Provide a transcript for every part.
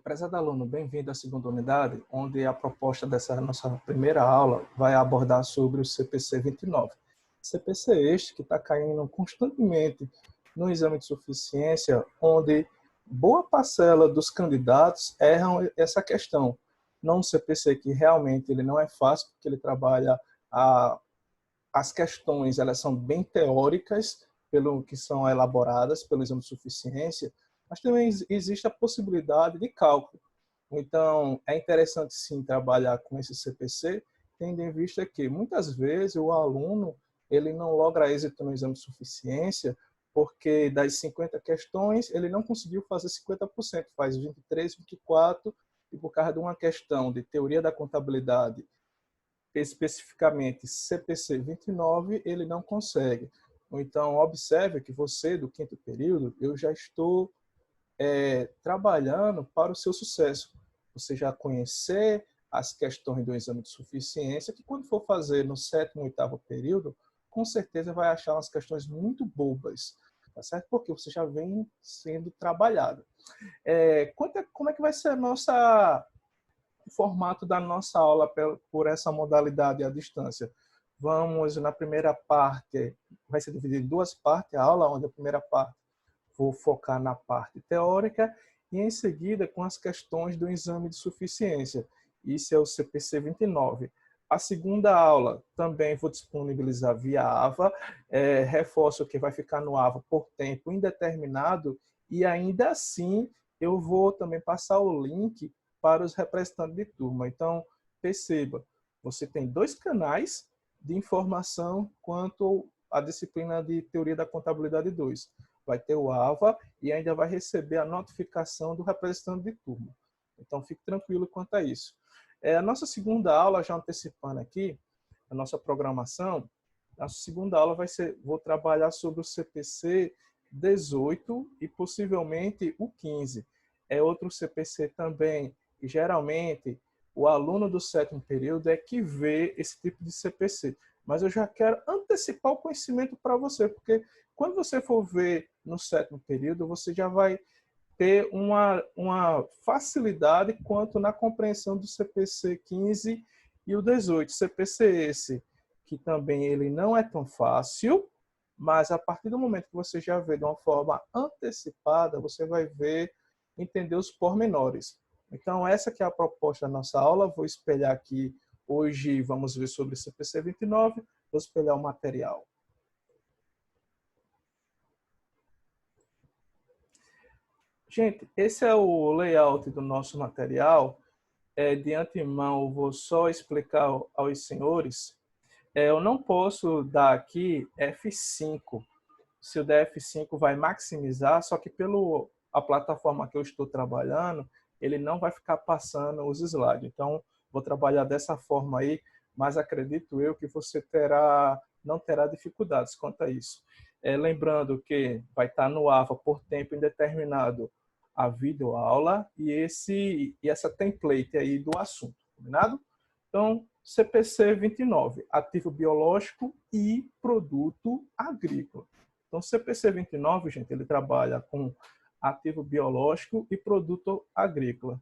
Prezado aluno, bem-vindo à segunda unidade, onde a proposta dessa nossa primeira aula vai abordar sobre o CPC 29. CPC este que está caindo constantemente no exame de suficiência, onde boa parcela dos candidatos erram essa questão. Não um CPC que realmente ele não é fácil, porque ele trabalha as questões, elas são bem teóricas, pelo que são elaboradas pelo exame de suficiência, mas também existe a possibilidade de cálculo. Então, é interessante sim trabalhar com esse CPC, tendo em vista que muitas vezes o aluno ele não logra êxito no exame de suficiência, porque das 50 questões ele não conseguiu fazer 50%, faz 23, 24, e por causa de uma questão de teoria da contabilidade, especificamente CPC 29, ele não consegue. Então, observe que você, do quinto período, eu já estou trabalhando para o seu sucesso. Você já conhecer as questões do exame de suficiência, que quando for fazer no sétimo, oitavo período, com certeza vai achar umas questões muito bobas, tá certo? Porque você já vem sendo trabalhado. Como é que vai ser o formato da nossa aula por essa modalidade à distância? Vamos, na primeira parte, vai ser dividido em duas partes, a aula, onde a primeira parte vou focar na parte teórica e em seguida com as questões do exame de suficiência. Isso é o CPC 29. A segunda aula também vou disponibilizar via AVA, reforço que vai ficar no AVA por tempo indeterminado e ainda assim eu vou também passar o link para os representantes de turma. Então, perceba, você tem dois canais de informação quanto à disciplina de Teoria da Contabilidade 2. Vai ter o AVA e ainda vai receber a notificação do representante de turma. Então, fique tranquilo quanto a isso. A nossa segunda aula, já antecipando aqui, a nossa programação, a segunda aula vou trabalhar sobre o CPC 18 e possivelmente o 15. É outro CPC também, e geralmente o aluno do sétimo período é que vê esse tipo de CPC. Mas eu já quero antecipar o conhecimento para você, porque quando você for ver no sétimo período, você já vai ter uma facilidade quanto na compreensão do CPC 15 e o 18. CPC esse, que também ele não é tão fácil, mas a partir do momento que você já vê de uma forma antecipada, você vai entender os pormenores. Então, essa que é a proposta da nossa aula. Vou espelhar aqui, hoje vamos ver sobre CPC 29, vou espelhar o material. Gente, esse é o layout do nosso material. De antemão, eu vou só explicar aos senhores. Eu não posso dar aqui F5. Se o der F5 vai maximizar, só que a plataforma que eu estou trabalhando, ele não vai ficar passando os slides. Então, vou trabalhar dessa forma aí, mas acredito eu que você não terá dificuldades quanto a isso. Lembrando que vai estar no AVA por tempo indeterminado a videoaula e essa template aí do assunto, combinado? Então, CPC 29, ativo biológico e produto agrícola. Então, CPC 29, gente, ele trabalha com ativo biológico e produto agrícola.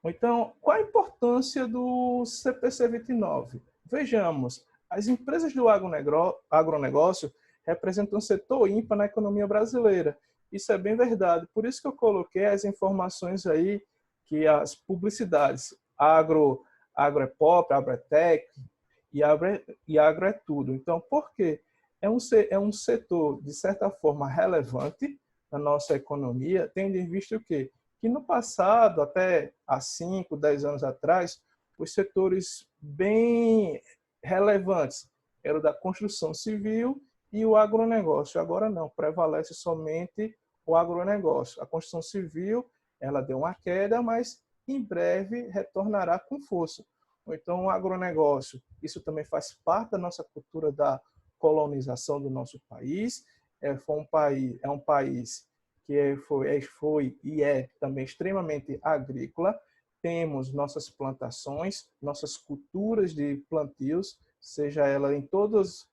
Então, qual a importância do CPC 29? Vejamos, as empresas do agronegócio representam um setor ímpar na economia brasileira. Isso é bem verdade. Por isso que eu coloquei as informações aí, que as publicidades, agro é pop, agro é tech e agro é tudo. Então, por quê? É um setor, de certa forma, relevante na nossa economia, tendo em vista o quê? Que no passado, até há 5, 10 anos atrás, os setores bem relevantes eram da construção civil e o agronegócio. Agora não, prevalece somente o agronegócio. A construção civil, ela deu uma queda, mas em breve retornará com força. Ou então o agronegócio, isso também faz parte da nossa cultura da colonização do nosso país. É um país que foi e é também extremamente agrícola. Temos nossas plantações, nossas culturas de plantios, seja ela em todas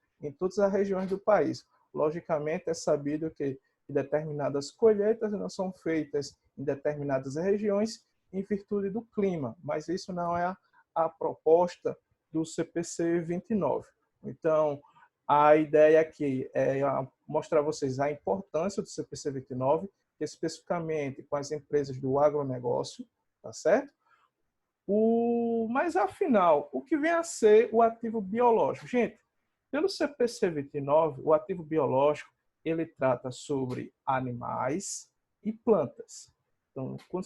as regiões do país. Logicamente, é sabido que que determinadas colheitas não são feitas em determinadas regiões em virtude do clima, mas isso não é a proposta do CPC 29. Então, a ideia aqui é mostrar a vocês a importância do CPC 29, especificamente com as empresas do agronegócio, tá certo? Mas, afinal, o que vem a ser o ativo biológico? Gente, pelo CPC 29, o ativo biológico, ele trata sobre animais e plantas. Então, quando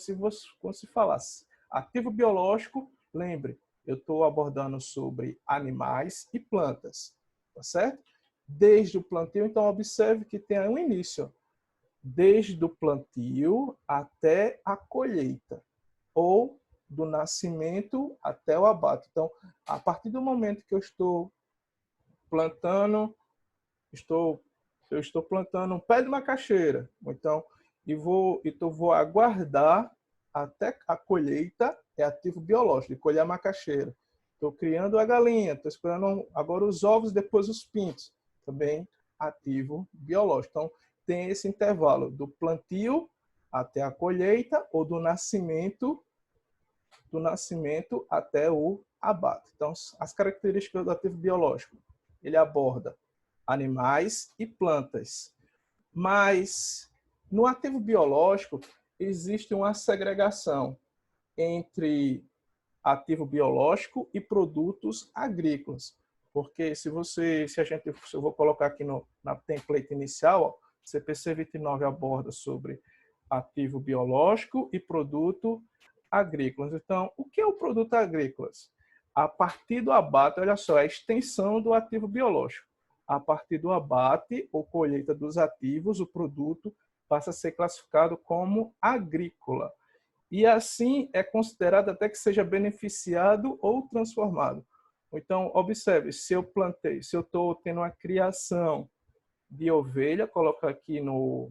se falasse ativo biológico, lembre, eu estou abordando sobre animais e plantas, tá certo? Desde o plantio, então, observe que tem um início, desde o plantio até a colheita, ou do nascimento até o abate. Então, a partir do momento que eu estou plantando, eu estou plantando um pé de macaxeira, então, vou aguardar até a colheita, é ativo biológico, de colher a macaxeira. Estou criando a galinha, estou esperando agora os ovos, depois os pintos, também ativo biológico. Então, tem esse intervalo do plantio até a colheita ou do nascimento até o abate. Então, as características do ativo biológico. Ele aborda animais e plantas. Mas, no ativo biológico, existe uma segregação entre ativo biológico e produtos agrícolas. Porque se eu vou colocar aqui na template inicial, ó, CPC 29 aborda sobre ativo biológico e produto agrícolas. Então, o que é o produto agrícolas? A partir do abate, olha só, é a extensão do ativo biológico. A partir do abate ou colheita dos ativos, o produto passa a ser classificado como agrícola. E assim é considerado até que seja beneficiado ou transformado. Então, observe, se eu estou tendo uma criação de ovelha, coloca aqui no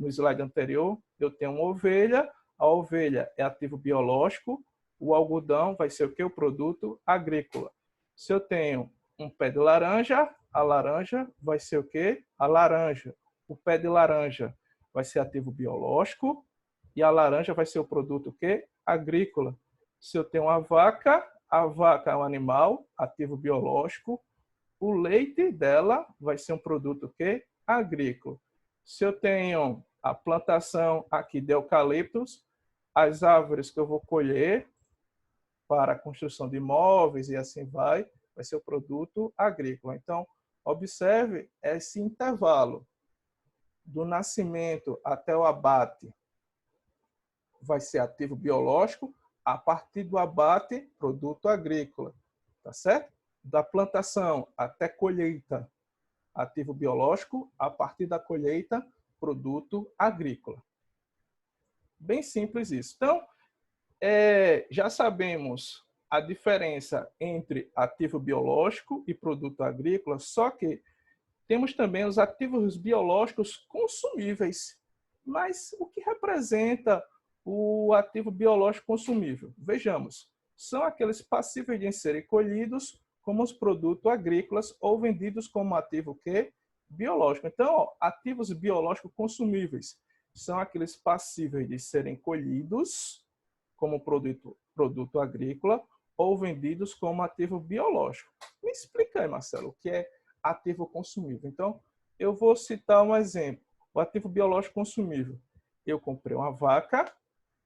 slide anterior, eu tenho uma ovelha, a ovelha é ativo biológico, o algodão vai ser o que? O produto agrícola. Se eu tenho um pé de laranja, a laranja vai ser o que? A laranja. O pé de laranja vai ser ativo biológico e a laranja vai ser o produto o que? Agrícola. Se eu tenho uma vaca, a vaca é um animal, ativo biológico, o leite dela vai ser um produto o que? Agrícola. Se eu tenho a plantação aqui de eucaliptos, as árvores que eu vou colher para a construção de imóveis e assim vai ser o produto agrícola. Então, observe esse intervalo do nascimento até o abate vai ser ativo biológico, a partir do abate, produto agrícola, tá certo? Da plantação até colheita, ativo biológico, a partir da colheita, produto agrícola. Bem simples isso. Então, já sabemos a diferença entre ativo biológico e produto agrícola, só que temos também os ativos biológicos consumíveis. Mas o que representa o ativo biológico consumível? Vejamos, são aqueles passíveis de serem colhidos como os produtos agrícolas ou vendidos como ativo que? Biológico. Então, ó, ativos biológicos consumíveis são aqueles passíveis de serem colhidos como produto agrícola ou vendidos como ativo biológico. Me explica aí, Marcelo, o que é ativo consumível. Então, eu vou citar um exemplo. O ativo biológico consumível. Eu comprei uma vaca.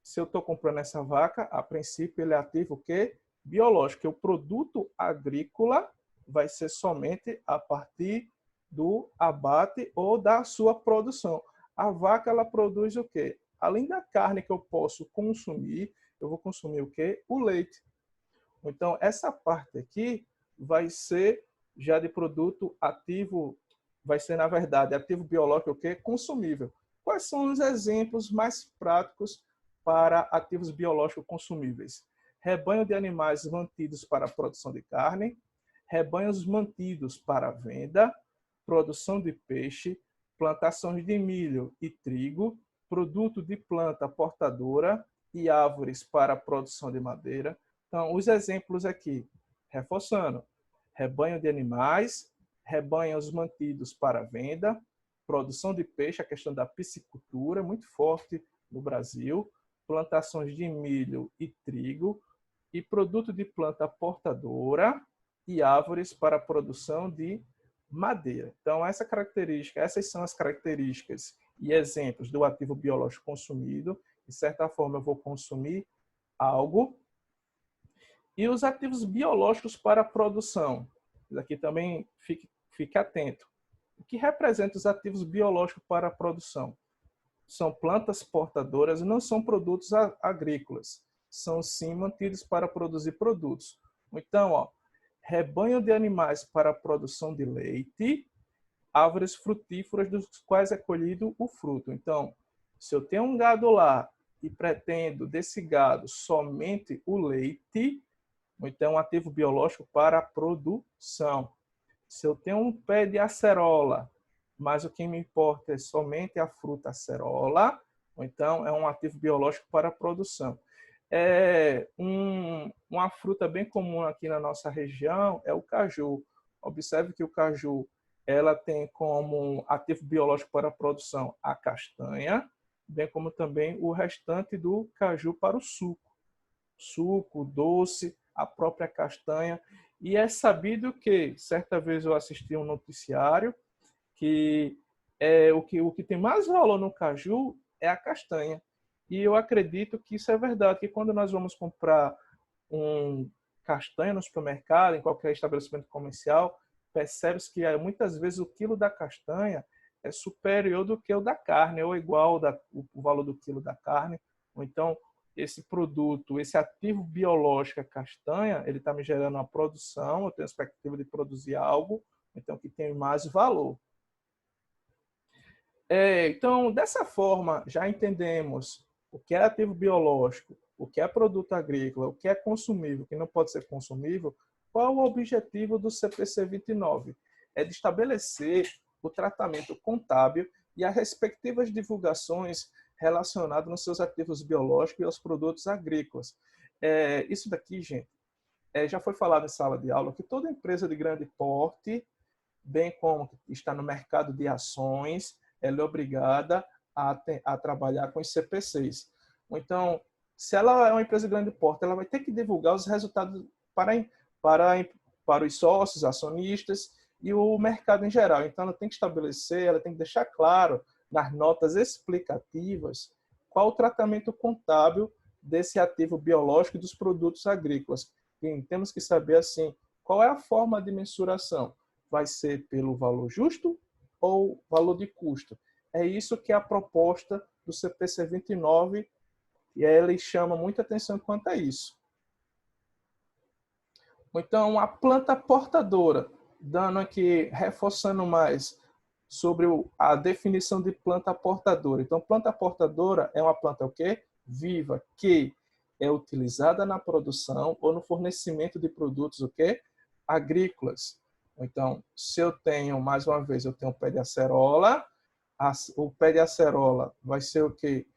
Se eu estou comprando essa vaca, a princípio ele é ativo o quê? Biológico. O produto agrícola vai ser somente a partir do abate ou da sua produção. A vaca, ela produz o quê? Além da carne que eu posso consumir, eu vou consumir o quê? O leite. Então, essa parte aqui vai ser já de produto ativo, vai ser, na verdade, ativo biológico o quê? Consumível. Quais são os exemplos mais práticos para ativos biológicos consumíveis? Rebanho de animais mantidos para a produção de carne, rebanhos mantidos para a venda, produção de peixe, plantações de milho e trigo, produto de planta portadora e árvores para a produção de madeira. Então, os exemplos aqui, reforçando, rebanho de animais, rebanhos mantidos para venda, produção de peixe, a questão da piscicultura, muito forte no Brasil, plantações de milho e trigo, e produto de planta portadora e árvores para a produção de madeira. Então, essas são as características e exemplos do ativo biológico consumido. De certa forma, eu vou consumir algo. E os ativos biológicos para a produção. Aqui também fique atento. O que representa os ativos biológicos para a produção? São plantas portadoras e não são produtos agrícolas. São sim mantidos para produzir produtos. Então, ó, rebanho de animais para a produção de leite, árvores frutíferas dos quais é colhido o fruto. Então, se eu tenho um gado lá e pretendo desse gado somente o leite, então um ativo biológico para a produção. Se eu tenho um pé de acerola, mas o que me importa é somente a fruta acerola, então é um ativo biológico para a produção. Uma fruta bem comum aqui na nossa região é o caju. Observe que o caju ela tem como ativo biológico para a produção a castanha, bem como também o restante do caju para o suco. Suco, doce, a própria castanha. E é sabido que, certa vez eu assisti um noticiário, que o que tem mais valor no caju é a castanha. E eu acredito que isso é verdade, que quando nós vamos comprar um castanha no supermercado, em qualquer estabelecimento comercial, percebe-se que muitas vezes o quilo da castanha é superior do que o da carne, ou igual o valor do quilo da carne. Ou então, esse produto, esse ativo biológico, a castanha, ele está me gerando uma produção, eu tenho a expectativa de produzir algo, então que tem mais valor. Então, dessa forma, já entendemos o que é ativo biológico, o que é produto agrícola, o que é consumível, o que não pode ser consumível. Qual é o objetivo do CPC 29? É de estabelecer o tratamento contábil e as respectivas divulgações relacionadas nos seus ativos biológicos e aos produtos agrícolas. Isso daqui, gente, já foi falado em sala de aula que toda empresa de grande porte, bem como está no mercado de ações, ela é obrigada a trabalhar com os CPCs. Então, se ela é uma empresa de grande porte, ela vai ter que divulgar os resultados para os sócios, acionistas e o mercado em geral. Então, ela tem que estabelecer, ela tem que deixar claro nas notas explicativas qual o tratamento contábil desse ativo biológico e dos produtos agrícolas. E temos que saber, assim, qual é a forma de mensuração. Vai ser pelo valor justo ou valor de custo? É isso que é a proposta do CPC 29 e ele chama muita atenção quanto a isso. Então, a planta portadora, dando aqui, reforçando mais sobre a definição de planta portadora. Então, planta portadora é uma planta o quê? Viva, que é utilizada na produção ou no fornecimento de produtos o quê? Agrícolas. Então, se eu tenho, mais uma vez, eu tenho um pé de acerola, o pé de acerola vai ser o quê?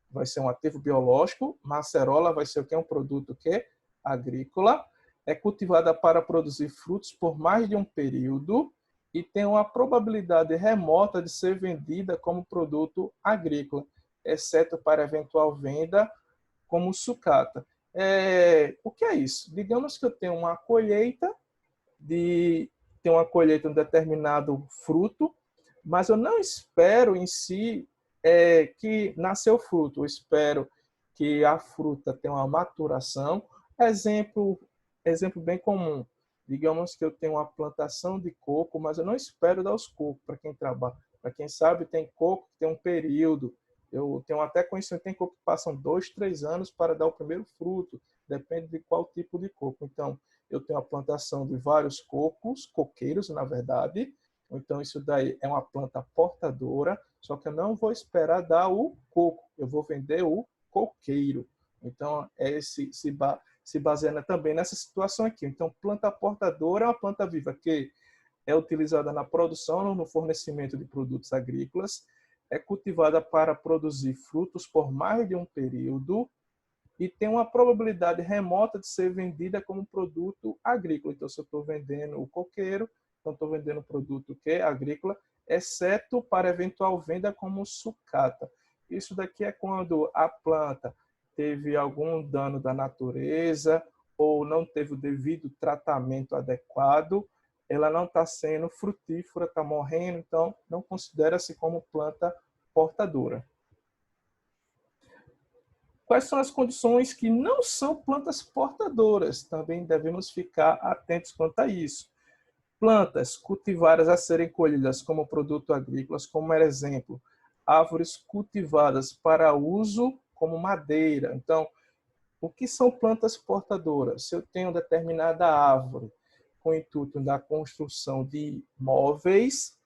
Vai ser um ativo biológico, a acerola vai ser o quê? Um produto o quê? Agrícola, é cultivada para produzir frutos por mais de um período e tem uma probabilidade remota de ser vendida como produto agrícola, exceto para eventual venda como sucata. O que é isso? Digamos que eu tenho uma colheita de um determinado fruto, mas eu não espero em si que nasceu fruto. Eu espero que a fruta tenha uma maturação. Exemplo bem comum. Digamos que eu tenho uma plantação de coco, mas eu não espero dar os cocos para quem trabalha. Para quem sabe, tem coco que tem um período. Eu tenho até conhecimento, tem coco que passam 2, 3 anos para dar o primeiro fruto. Depende de qual tipo de coco. Então, eu tenho a plantação de vários cocos, coqueiros, na verdade. Então, isso daí é uma planta portadora, só que eu não vou esperar dar o coco, eu vou vender o coqueiro. Então, se baseia também nessa situação aqui. Então, planta portadora é uma planta viva que é utilizada na produção, no fornecimento de produtos agrícolas, é cultivada para produzir frutos por mais de um período e tem uma probabilidade remota de ser vendida como produto agrícola. Então, se eu estou vendendo o coqueiro, então estou vendendo produto que é agrícola, exceto para eventual venda como sucata. Isso daqui é quando a planta teve algum dano da natureza ou não teve o devido tratamento adequado, ela não está sendo frutífera, está morrendo, então não considera-se como planta portadora. Quais são as condições que não são plantas portadoras? Também devemos ficar atentos quanto a isso. Plantas cultivadas a serem colhidas como produto agrícola, como exemplo, árvores cultivadas para uso como madeira. Então, o que são plantas portadoras? Se eu tenho determinada árvore com o intuito da construção de móveis,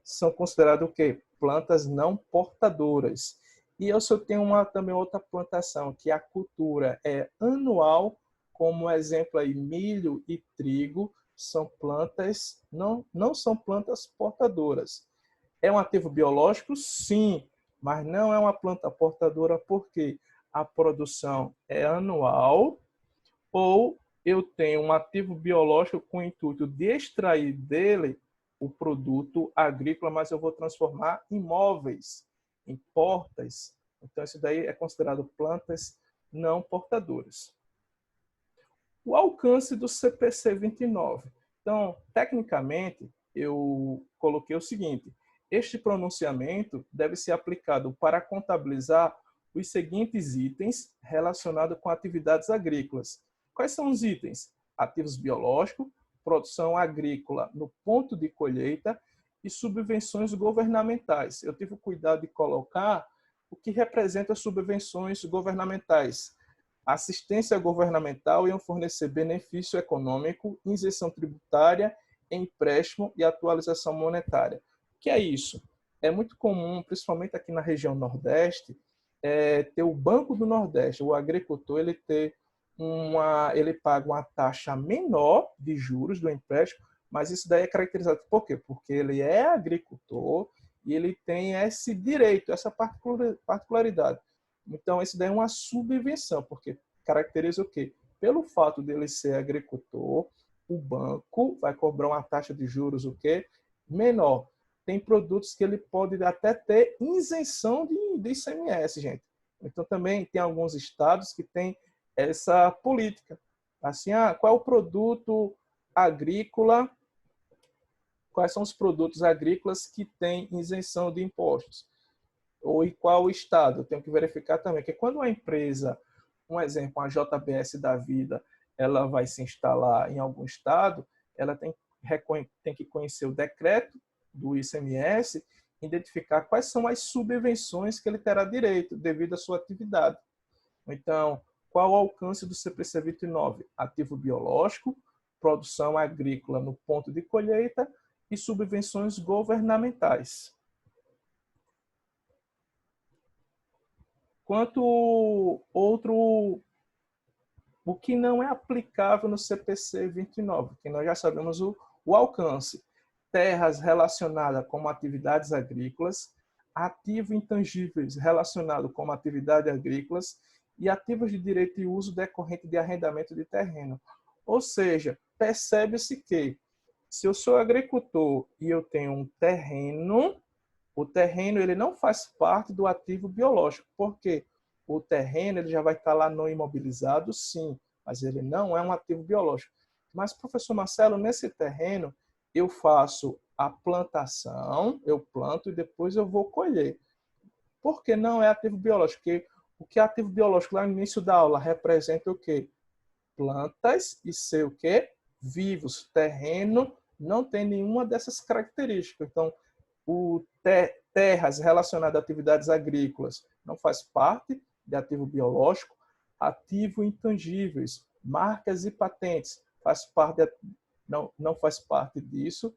são consideradas o quê? Plantas não portadoras. E eu só tenho também outra plantação, que a cultura é anual, como exemplo aí, milho e trigo, são plantas, não são plantas portadoras. É um ativo biológico? Sim, mas não é uma planta portadora porque a produção é anual ou eu tenho um ativo biológico com o intuito de extrair dele o produto agrícola, mas eu vou transformar em móveis, em portas. Então, isso daí é considerado plantas não portadoras. O alcance do CPC 29. Então, tecnicamente, eu coloquei o seguinte: este pronunciamento deve ser aplicado para contabilizar os seguintes itens relacionados com atividades agrícolas. Quais são os itens? Ativos biológicos, produção agrícola no ponto de colheita e subvenções governamentais. Eu tive o cuidado de colocar o que representa as subvenções governamentais. Assistência governamental iam fornecer benefício econômico, isenção tributária, empréstimo e atualização monetária. O que é isso? É muito comum, principalmente aqui na região Nordeste, ter o Banco do Nordeste, o agricultor ele paga uma taxa menor de juros do empréstimo, mas isso daí é caracterizado por quê? Porque ele é agricultor e ele tem esse direito, essa particularidade. Então, isso daí é uma subvenção, porque caracteriza o quê? Pelo fato dele ser agricultor, o banco vai cobrar uma taxa de juros o quê? Menor. Tem produtos que ele pode até ter isenção de ICMS, gente. Então, também tem alguns estados que têm essa política. Assim, qual é o produto agrícola, quais são os produtos agrícolas que têm isenção de impostos? Ou em qual estado? Eu tenho que verificar também, que quando uma empresa, um exemplo, a JBS da vida, ela vai se instalar em algum estado, ela tem que conhecer o decreto do ICMS, identificar quais são as subvenções que ele terá direito devido à sua atividade. Então, qual o alcance do CPC 29? Ativo biológico, produção agrícola no ponto de colheita e subvenções governamentais. Quanto o que não é aplicável no CPC 29, que nós já sabemos o alcance. Terras relacionadas com atividades agrícolas, ativos intangíveis relacionados com atividades agrícolas e ativos de direito e uso decorrente de arrendamento de terreno. Ou seja, percebe-se que se eu sou agricultor e eu tenho um terreno, o terreno ele não faz parte do ativo biológico, porque o terreno ele já vai estar lá não imobilizado, sim, mas ele não é um ativo biológico. Mas, professor Marcelo, nesse terreno eu faço a plantação, eu planto e depois eu vou colher. Por que não é ativo biológico? Porque o que é ativo biológico lá no início da aula representa o quê? Plantas e ser o quê? Vivos. Terreno não tem nenhuma dessas características. Então, terras relacionadas a atividades agrícolas não faz parte de ativo biológico. Ativo intangíveis, marcas e patentes, não faz parte disso.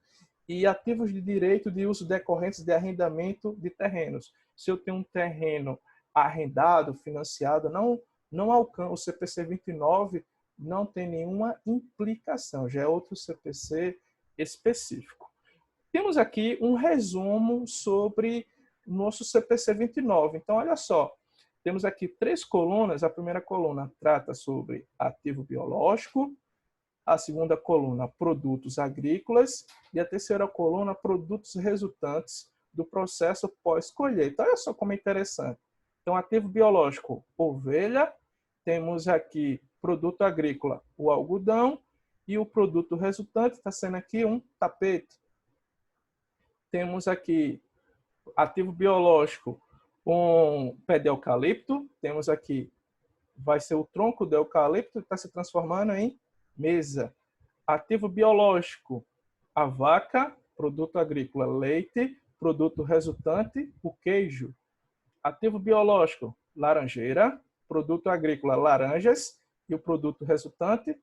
E ativos de direito de uso decorrentes de arrendamento de terrenos. Se eu tenho um terreno arrendado, financiado, não alcança o CPC 29, não tem nenhuma implicação, já é outro CPC específico. Temos aqui um resumo sobre nosso CPC 29. Então, olha só, temos aqui 3 colunas. A primeira coluna trata sobre ativo biológico, A segunda coluna, produtos agrícolas. E a terceira coluna, produtos resultantes do processo pós-colheita. Olha só como é interessante. Então, ativo biológico, ovelha. Temos aqui produto agrícola, o algodão. E o produto resultante está sendo aqui um tapete. Temos aqui ativo biológico, um pé de eucalipto. Temos aqui, vai ser o tronco do eucalipto, que está se transformando em mesa. Ativo biológico, a vaca. Produto agrícola, leite. Produto resultante, o queijo. Ativo biológico, laranjeira. Produto agrícola, laranjas. E o produto resultante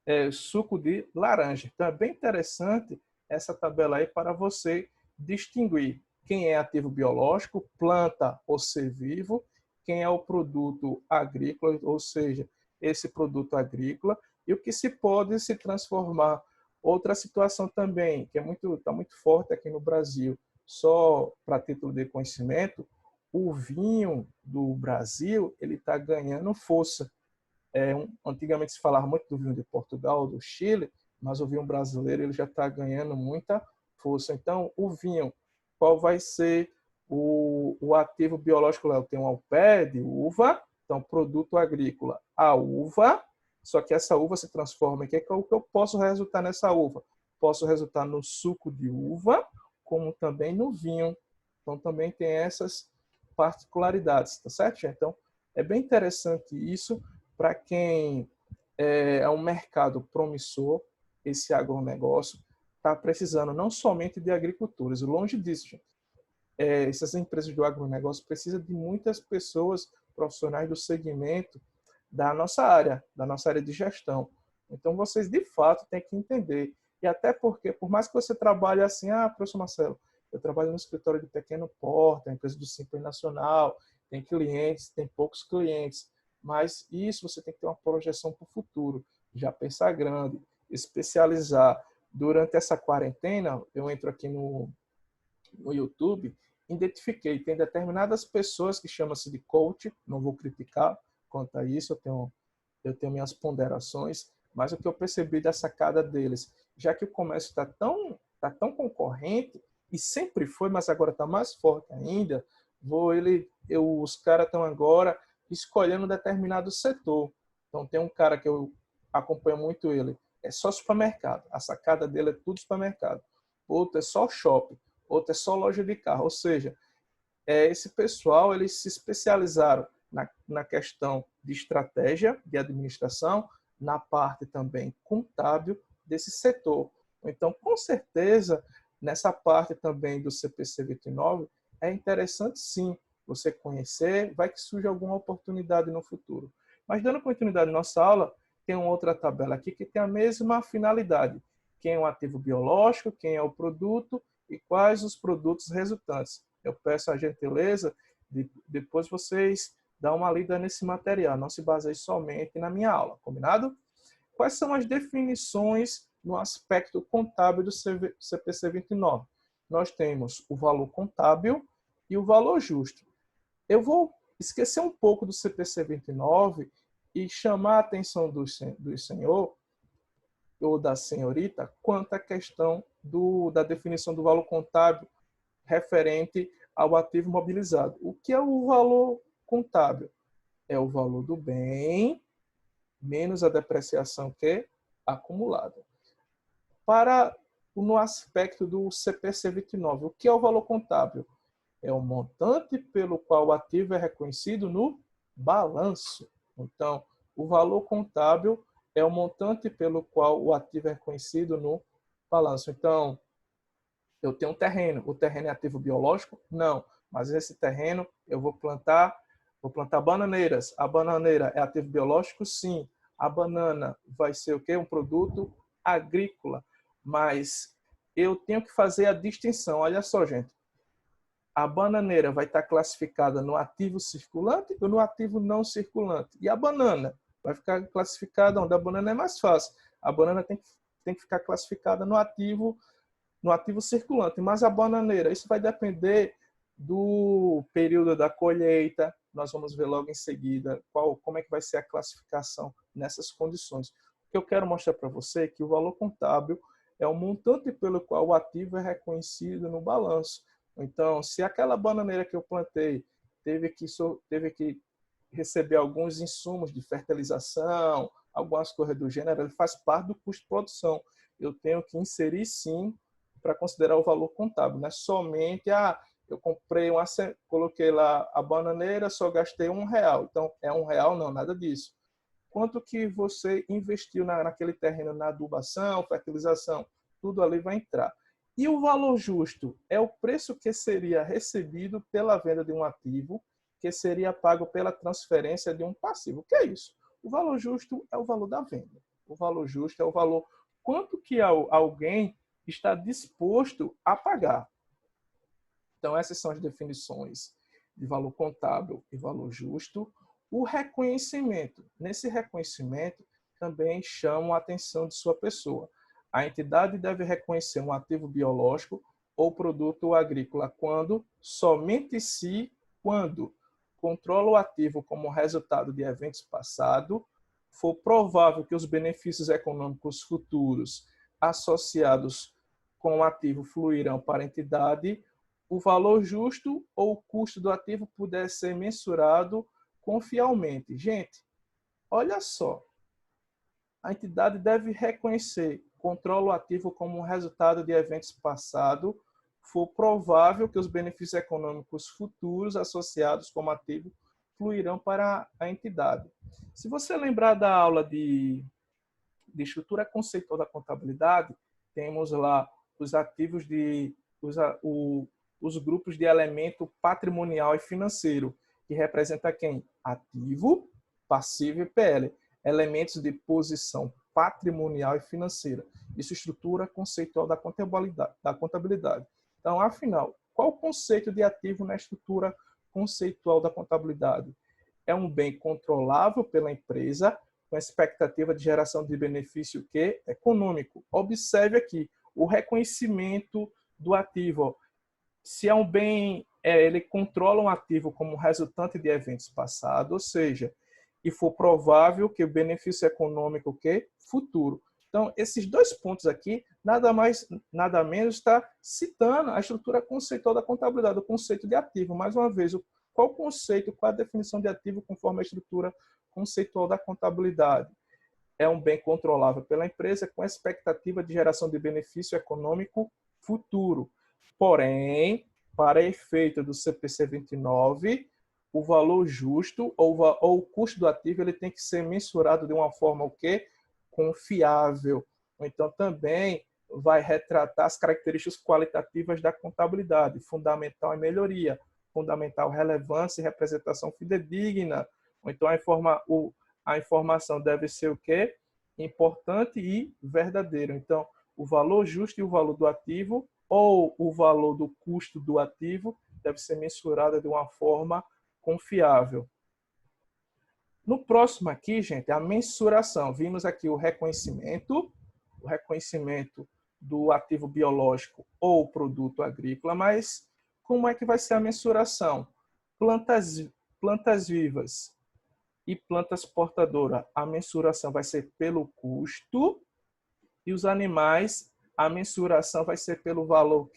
é suco de laranja. Então, é bem interessante essa tabela aí para você distinguir quem é ativo biológico, planta ou ser vivo, quem é o produto agrícola, ou seja, esse produto agrícola, e o que se pode se transformar. Outra situação também, que está muito forte aqui no Brasil, só para título de conhecimento, o vinho do Brasil ele está ganhando força. Antigamente se falava muito do vinho de Portugal, do Chile, mas o vinho brasileiro ele já está ganhando muita força. Então, o vinho, qual vai ser o ativo biológico? Eu tenho um pé de uva, então produto agrícola, a uva, só que essa uva se transforma em que é o que eu posso resultar nessa uva? Posso resultar no suco de uva, como também no vinho. Então, também tem essas particularidades, tá certo? Então, é bem interessante isso para quem é um mercado promissor, esse agronegócio está precisando não somente de agricultores, longe disso, gente. Essas empresas do agronegócio precisam de muitas pessoas profissionais do segmento da nossa área de gestão. Então, vocês, de fato, têm que entender. E até porque, por mais que você trabalhe assim, professor Marcelo, eu trabalho no escritório de pequeno porte, a empresa do Simples Nacional, tem clientes, tem poucos clientes, mas isso você tem que ter uma projeção para o futuro, já pensar grande, especializar. Durante essa quarentena, eu entro aqui no YouTube, identifiquei, tem determinadas pessoas que chamam-se de coach, não vou criticar quanto a isso, eu tenho minhas ponderações, mas o que eu percebi da sacada deles, já que o comércio está tão concorrente, e sempre foi, mas agora está mais forte ainda, os caras estão agora escolhendo um determinado setor. Então, tem um cara que eu acompanho muito ele, é só supermercado. A sacada dele é tudo supermercado. Outro é só shopping. Outro é só loja de carro. Ou seja, esse pessoal, eles se especializaram na questão de estratégia, de administração, na parte também contábil desse setor. Então, com certeza, nessa parte também do CPC 29, é interessante sim você conhecer, vai que surge alguma oportunidade no futuro. Mas dando continuidade à nossa aula, tem uma outra tabela aqui que tem a mesma finalidade. Quem é o ativo biológico, quem é o produto e quais os produtos resultantes. Eu peço a gentileza de depois vocês dar uma lida nesse material, não se baseie somente na minha aula, combinado? Quais são as definições no aspecto contábil do CPC 29? Nós temos o valor contábil e o valor justo. Eu vou esquecer um pouco do CPC 29 e chamar a atenção do senhor ou da senhorita quanto à questão da definição do valor contábil referente ao ativo mobilizado. O que é o valor contábil? É o valor do bem menos a depreciação que é acumulada. No aspecto do CPC 29, o que é o valor contábil? É o montante pelo qual o ativo é reconhecido no balanço. Então, o valor contábil é o montante pelo qual o ativo é reconhecido no balanço. Então, eu tenho um terreno. O terreno é ativo biológico? Não. Mas esse terreno eu vou plantar bananeiras. A bananeira é ativo biológico? Sim. A banana vai ser o quê? Um produto agrícola. Mas eu tenho que fazer a distinção. Olha só, gente. A bananeira vai estar classificada no ativo circulante ou no ativo não circulante? E a banana vai ficar classificada onde? A banana é mais fácil. A banana tem que ficar classificada no ativo circulante. Mas a bananeira, isso vai depender do período da colheita. Nós vamos ver logo em seguida como é que vai ser a classificação nessas condições. O que eu quero mostrar para você é que o valor contábil é o montante pelo qual o ativo é reconhecido no balanço. Então, se aquela bananeira que eu plantei teve que receber alguns insumos de fertilização, algumas coisas do gênero, ele faz parte do custo de produção. Eu tenho que inserir, sim, para considerar o valor contábil. Não é somente, eu comprei coloquei lá a bananeira, só gastei R$1. Então, é R$1? Não, nada disso. Quanto que você investiu naquele terreno, na adubação, fertilização, tudo ali vai entrar. E o valor justo é o preço que seria recebido pela venda de um ativo, que seria pago pela transferência de um passivo. O que é isso? O valor justo é o valor da venda. O valor justo é o valor quanto que alguém está disposto a pagar. Então, essas são as definições de valor contábil e valor justo. O reconhecimento. Nesse reconhecimento, também chama a atenção de sua pessoa. A entidade deve reconhecer um ativo biológico ou produto agrícola somente se, quando controla o ativo como resultado de eventos passados, for provável que os benefícios econômicos futuros associados com o ativo fluirão para a entidade, o valor justo ou o custo do ativo puder ser mensurado confiavelmente. Gente, olha só, a entidade deve reconhecer, controla o ativo como resultado de eventos passados, for provável que os benefícios econômicos futuros associados com o ativo fluirão para a entidade. Se você lembrar da aula de estrutura conceitual da contabilidade, temos lá os ativos os grupos de elemento patrimonial e financeiro, que representa quem? Ativo, passivo e PL. Elementos de posição patrimonial e financeira. Isso é estrutura conceitual da contabilidade. Então, afinal, qual o conceito de ativo na estrutura conceitual da contabilidade? É um bem controlável pela empresa, com expectativa de geração de benefício econômico. Observe aqui o reconhecimento do ativo. Se é um bem, ele controla um ativo como resultante de eventos passados, ou seja, e for provável que o benefício econômico futuro. Então, esses dois pontos aqui, nada mais, nada menos, está citando a estrutura conceitual da contabilidade, o conceito de ativo. Mais uma vez, qual o conceito, qual a definição de ativo conforme a estrutura conceitual da contabilidade? É um bem controlável pela empresa com expectativa de geração de benefício econômico futuro. Porém, para efeito do CPC 29, o valor justo ou o custo do ativo ele tem que ser mensurado de uma forma confiável. Então, também vai retratar as características qualitativas da contabilidade, fundamental e melhoria, fundamental relevância e representação fidedigna. Então, a informação deve ser importante e verdadeira. Então, o valor justo e o valor do ativo ou o valor do custo do ativo deve ser mensurado de uma forma confiável. No próximo aqui, gente, a mensuração. Vimos aqui o reconhecimento do ativo biológico ou produto agrícola, mas como é que vai ser a mensuração? Plantas vivas e plantas portadoras, a mensuração vai ser pelo custo, e os animais, a mensuração vai ser pelo valor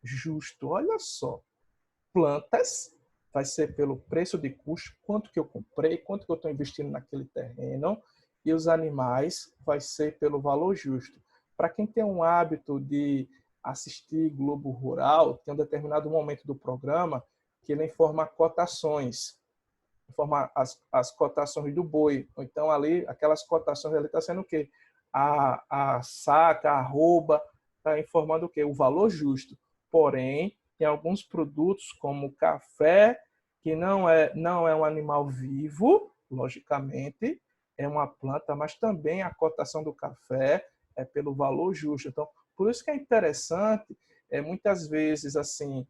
justo. Olha só, plantas vai ser pelo preço de custo, quanto que eu comprei, quanto que eu estou investindo naquele terreno, e os animais vai ser pelo valor justo. Para quem tem um hábito de assistir Globo Rural, tem um determinado momento do programa que ele informa cotações, informa as cotações do boi. Então, ali, aquelas cotações ali está sendo o quê? A saca, a arroba, está informando o quê? O valor justo. Porém, tem alguns produtos, como o café, que não é um animal vivo, logicamente, é uma planta, mas também a cotação do café é pelo valor justo. Então, por isso que é interessante, muitas vezes, assim,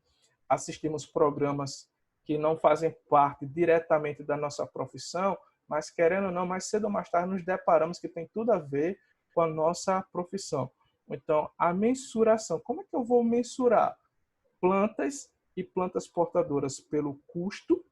assistimos programas que não fazem parte diretamente da nossa profissão, mas querendo ou não, mais cedo ou mais tarde nos deparamos que tem tudo a ver com a nossa profissão. Então, a mensuração. Como é que eu vou mensurar plantas e plantas portadoras? Pelo custo,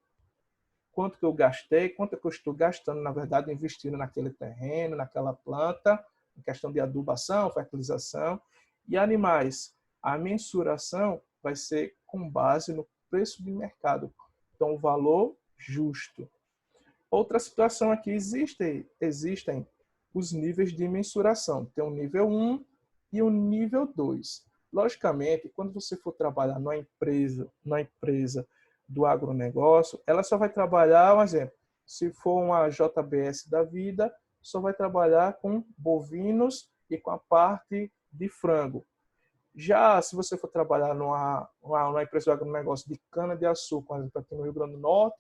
quanto que eu gastei, quanto que eu estou gastando, na verdade, investindo naquele terreno, naquela planta, em questão de adubação, fertilização. E animais, a mensuração vai ser com base no preço de mercado, então o valor justo. Outra situação aqui, existem os níveis de mensuração. Tem o nível 1 e o nível 2. Logicamente, quando você for trabalhar na empresa do agronegócio, ela só vai trabalhar, um exemplo, se for uma JBS da vida, só vai trabalhar com bovinos e com a parte de frango. Já se você for trabalhar numa empresa do agronegócio de cana-de-açúcar, por exemplo, aqui no Rio Grande do Norte,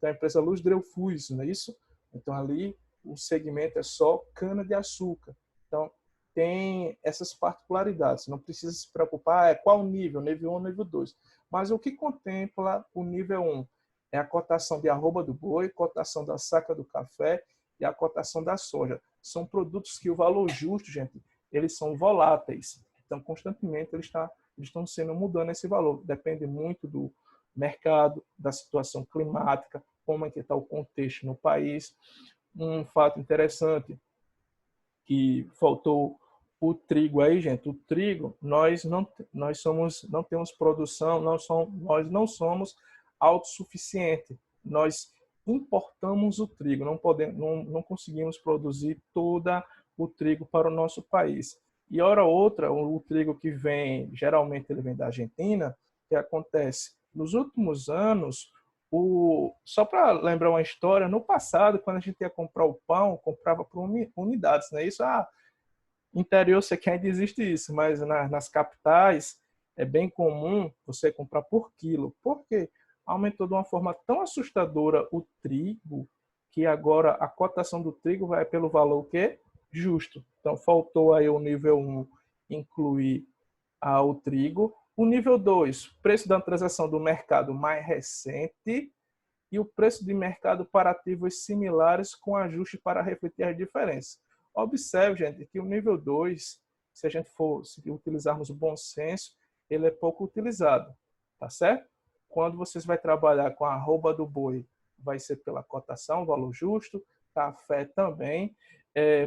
tem a empresa Luz Dreyfus, não é isso? Então, ali, o segmento é só cana-de-açúcar. Então, tem essas particularidades. Não precisa se preocupar, qual nível 1, nível 2. Mas o que contempla o nível 1? É a cotação de arroba do boi, cotação da saca do café e a cotação da soja. São produtos que o valor justo, gente, eles são voláteis. Então, constantemente, eles estão sendo mudando esse valor. Depende muito do mercado, da situação climática, como é que está o contexto no país. Um fato interessante que faltou o trigo aí, gente. O trigo, nós não temos produção, nós não somos autossuficientes. Nós importamos o trigo, não conseguimos produzir todo o trigo para o nosso país. E hora outra, o trigo que vem, geralmente ele vem da Argentina, que acontece nos últimos anos, só para lembrar uma história, no passado, quando a gente ia comprar o pão, comprava por unidades, não é isso? Interior você quer ainda existe isso, mas nas capitais é bem comum você comprar por quilo. Por quê? Aumentou de uma forma tão assustadora o trigo, que agora a cotação do trigo vai pelo valor que é justo. Então, faltou aí o nível 1 incluir o trigo. O nível 2, preço da transação do mercado mais recente e o preço de mercado para ativos similares com ajuste para refletir as diferenças. Observe, gente, que o nível 2, se a gente se utilizarmos o bom senso, ele é pouco utilizado, tá certo? Quando vocês vai trabalhar com a arroba do boi, vai ser pela cotação, valor justo, café também,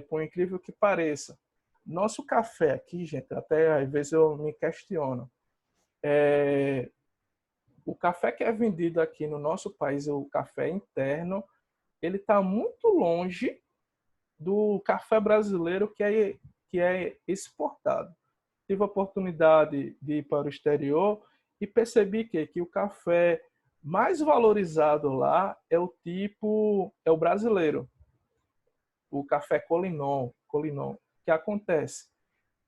por incrível que pareça. Nosso café aqui, gente, até às vezes eu me questiono, o café que é vendido aqui no nosso país, o café interno, ele está muito longe do café brasileiro que é exportado. Tive a oportunidade de ir para o exterior e percebi que o café mais valorizado lá é o brasileiro, o café Colinon. O que acontece?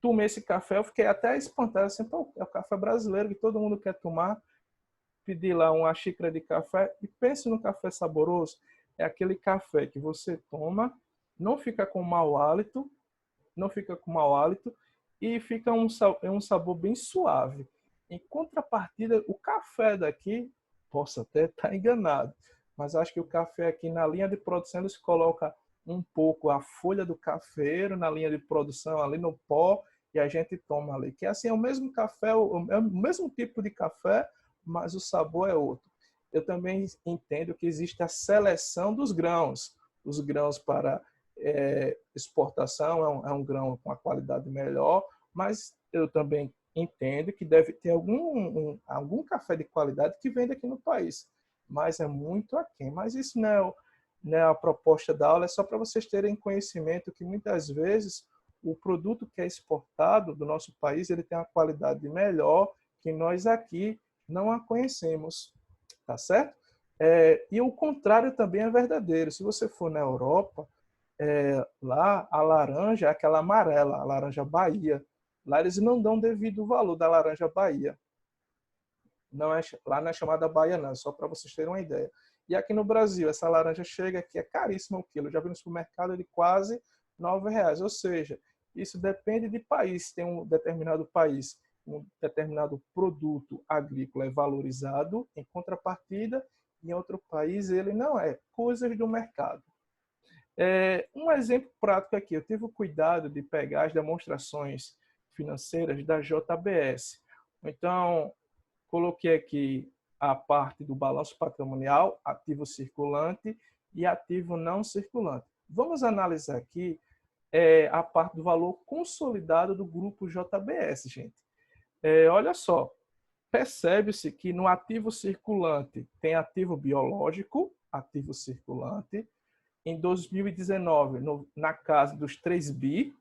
Tomei esse café, eu fiquei até espantado, assim, pô, é o café brasileiro que todo mundo quer tomar. Pedi lá uma xícara de café e pense no café saboroso. É aquele café que você toma, não fica com mau hálito, e fica um sabor bem suave. Em contrapartida, o café daqui, posso até estar enganado, mas acho que o café aqui na linha de produção eles colocam um pouco a folha do cafeiro na linha de produção ali no pó e a gente toma ali. Que assim é o mesmo café, é o mesmo tipo de café, mas o sabor é outro. Eu também entendo que existe a seleção dos grãos. Os grãos para exportação é um grão com a qualidade melhor, mas eu também entendo que deve ter algum café de qualidade que vende aqui no país, mas é muito aquém. Mas isso não é a proposta da aula, é só para vocês terem conhecimento que muitas vezes o produto que é exportado do nosso país ele tem uma qualidade melhor que nós aqui não a conhecemos, tá certo? E o contrário também é verdadeiro. Se você for na Europa, lá a laranja é aquela amarela, a laranja Bahia. Lá eles não dão devido valor da laranja Bahia. Lá não é chamada Bahia, não, só para vocês terem uma ideia. E aqui no Brasil, essa laranja chega aqui, é caríssima o quilo. Eu já vi no supermercado de quase R$ 9. Ou seja, isso depende de país. Tem um determinado país, um determinado produto agrícola é valorizado, em contrapartida, em outro país ele não é. Coisas do mercado. Um exemplo prático aqui, eu tive o cuidado de pegar as demonstrações financeiras da JBS. Então, coloquei aqui a parte do balanço patrimonial, ativo circulante e ativo não circulante. Vamos analisar aqui a parte do valor consolidado do grupo JBS, gente. Olha só, percebe-se que no ativo circulante tem ativo biológico, ativo circulante, em 2019 na casa dos 3 bi,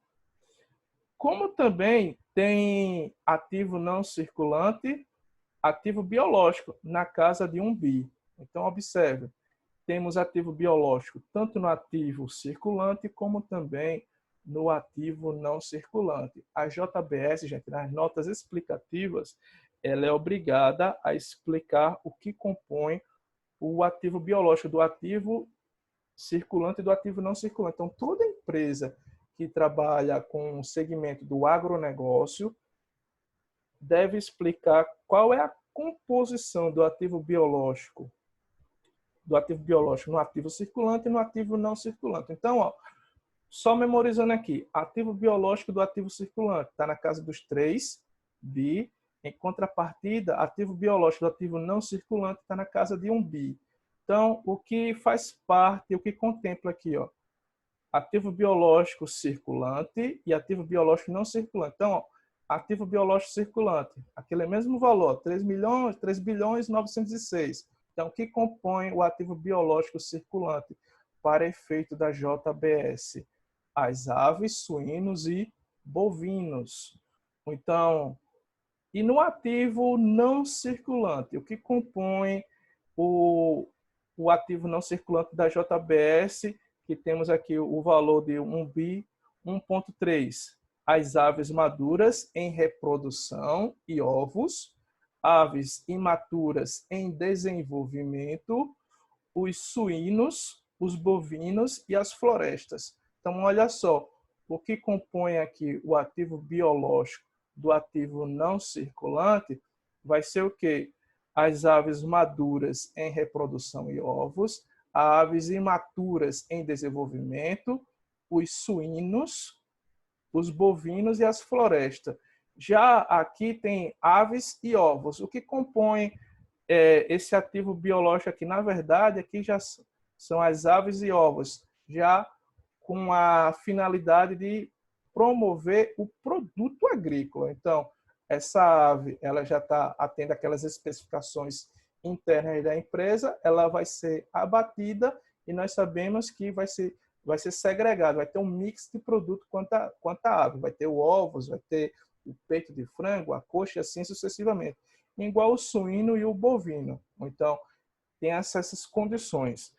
como também tem ativo não circulante, ativo biológico na casa de 1 bi. Então, observe, temos ativo biológico tanto no ativo circulante como também no ativo não circulante. A JBS, gente, nas notas explicativas, ela é obrigada a explicar o que compõe o ativo biológico do ativo circulante e do ativo não circulante. Então, toda empresa que trabalha com o segmento do agronegócio deve explicar qual é a composição do ativo biológico no ativo circulante e no ativo não circulante. Então, ó, só memorizando aqui, ativo biológico do ativo circulante está na casa dos 3 bi, em contrapartida, ativo biológico do ativo não circulante está na casa de 1 bi. Então, o que faz parte, o que contempla aqui, ó, ativo biológico circulante e ativo biológico não circulante. Então, ó, ativo biológico circulante, aquele mesmo valor, 3 bilhões 906. Então, o que compõe o ativo biológico circulante para efeito da JBS? As aves, suínos e bovinos. Então, e no ativo não circulante, o que compõe o ativo não circulante da JBS, que temos aqui o valor de 1 bi, 1,3. As aves maduras em reprodução e ovos, aves imaturas em desenvolvimento, os suínos, os bovinos e as florestas. Então, olha só, o que compõe aqui o ativo biológico do ativo não circulante vai ser o quê? As aves maduras em reprodução e ovos, aves imaturas em desenvolvimento, os suínos, os bovinos e as florestas. Já aqui tem aves e ovos. O que compõe esse ativo biológico aqui? Na verdade, aqui já são as aves e ovos, já com a finalidade de promover o produto agrícola. Então, essa ave ela já está atendendo aquelas especificações internas da empresa, ela vai ser abatida e nós sabemos que vai ser segregado, vai ter um mix de produto quanto a ave, vai ter o ovos, vai ter o peito de frango, a coxa e assim sucessivamente. Igual o suíno e o bovino. Então, tem essas condições.